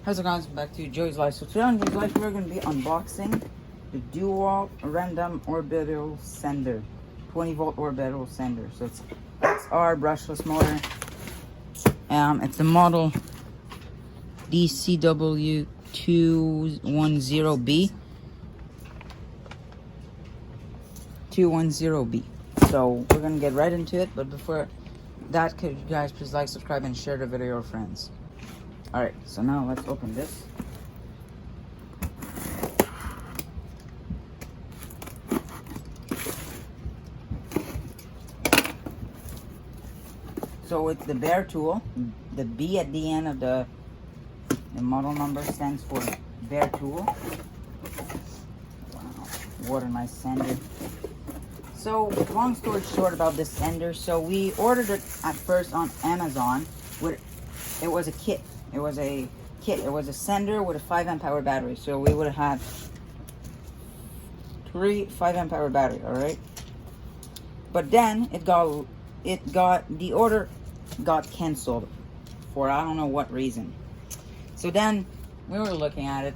How's it going? Back to Joey's Life. So today on Joey's Life, we're going to be unboxing the dewalt random orbital sender, 20-volt orbital sender. So it's XR brushless motor. It's the model DCW210B. 210B. So we're going to get right into it, but before that, could you guys please like, subscribe, and share the video with your friends. Alright, so now let's open this. So it's the bare tool. The B at the end of the model number stands for bare tool. Wow, what a nice sander. So long story short about this sander, so we ordered it at first on Amazon. It was a kit. It was a sander with a 5 amp hour battery. So we would have had 3 5 amp hour battery, alright? But then the order got canceled for I don't know what reason. So then we were looking at it.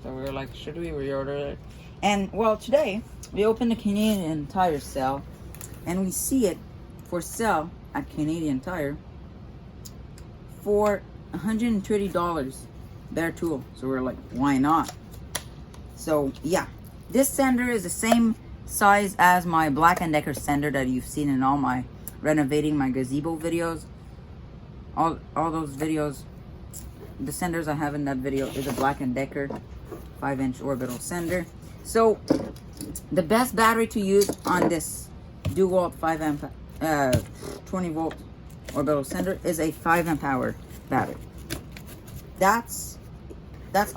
So we were like, should we reorder it? And well, today we opened the Canadian Tire sale and we see it for sale at Canadian Tire for $130 bare tool. So we're like, why not? So yeah, this sander is the same size as my Black & Decker sander that you've seen in all my renovating my gazebo videos. All those videos, the sanders I have in that video is a Black & Decker 5-inch orbital sander. So the best battery to use on this dewalt 5 amp 20 volt orbital sander is a 5 amp hour battery. That's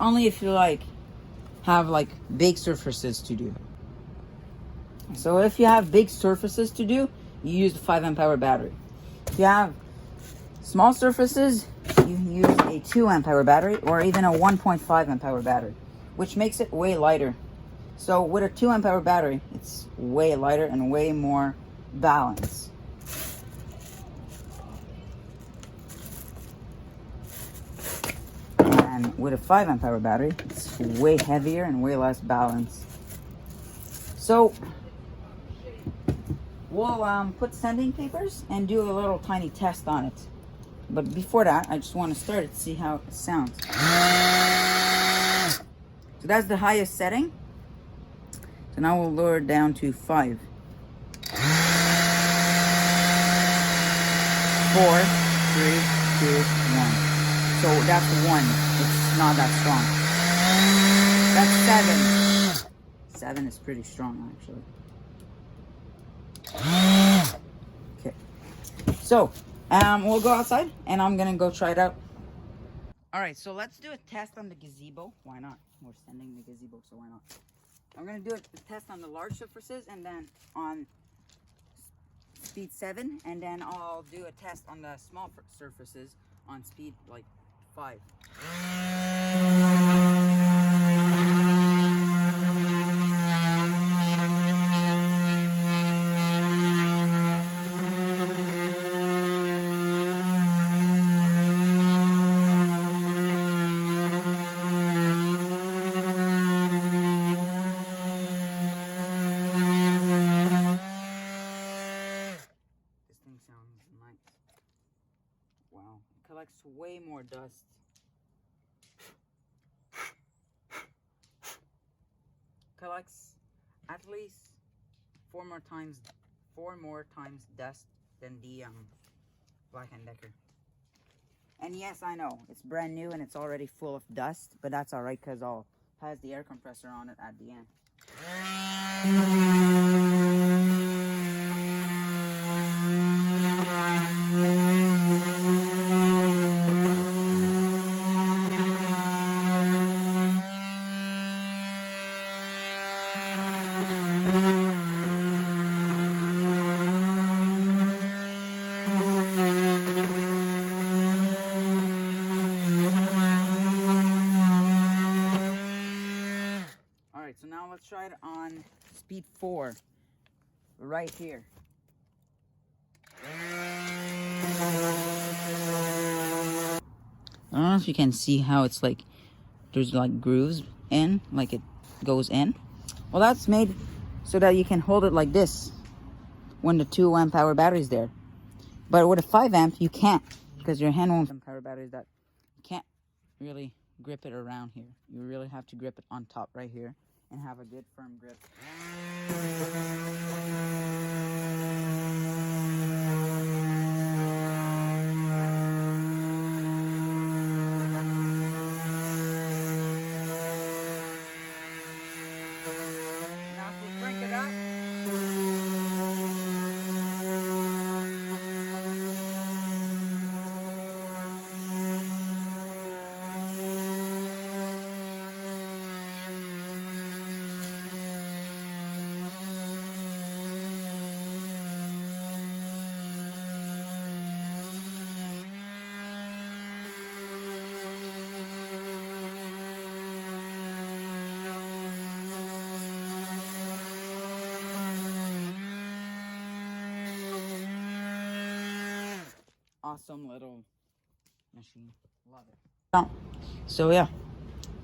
only if you have big surfaces to do. So if you have big surfaces to do, you use the 5 amp hour battery. If you have small surfaces, you use a 2 amp hour battery or even a 1.5 amp hour battery, which makes it way lighter. So with a 2 amp hour battery, it's way lighter and way more balanced. And with a 5 amp hour battery, it's way heavier and way less balanced. So we'll put sanding papers and do a little tiny test on it. But before that, I just want to start it to see how it sounds. So that's the highest setting. So now we'll lower it down to 5. 4, 3, 2, 1. So that's 1. It's not that strong. That's 7. 7 is pretty strong, actually. Okay. So, we'll go outside, and I'm gonna go try it out. Alright, so let's do a test on the gazebo. Why not? We're sending the gazebo, so why not? I'm gonna do a test on the large surfaces, and then on speed 7, and then I'll do a test on the small surfaces on speed 5. Sounds nice. Wow, it collects way more dust. Collects at least 4 more times dust than the Black & Decker. And yes, I know it's brand new and it's already full of dust, but that's all right because I'll pass the air compressor on it at the end. So now let's try it on speed 4, right here. I don't know if you can see how it's like there's like grooves in, like it goes in. Well, that's made so that you can hold it like this when the 2 amp hour battery is there. But with a 5 amp, you can't, because your hand won't. Power batteries that you can't really grip it around here. You really have to grip it on top right here and have a good firm grip. Now if we crank it up, awesome little machine. Love it. So yeah,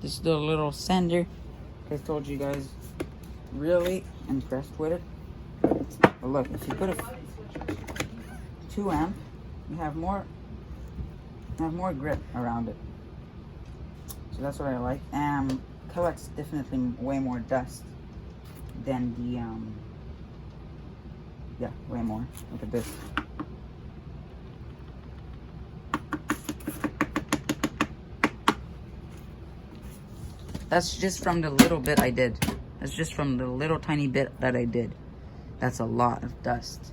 this is the little sender. I told you guys, really impressed with it. But look, if you put a 2 amp, you have more grip around it. So that's what I like. Collects definitely way more dust than the yeah, way more. Look at this. That's just from the little bit I did. That's just from the little tiny bit that I did. That's a lot of dust.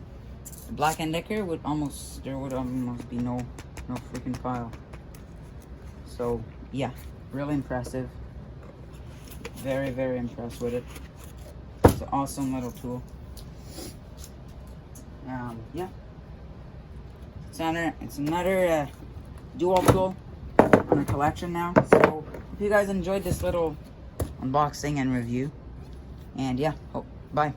The Black & Decker would almost be no freaking file. So yeah, really impressive. Very, very impressed with it. It's an awesome little tool. Yeah. It's another dewalt tool on our collection now. So if you guys enjoyed this little unboxing and review, and yeah, bye.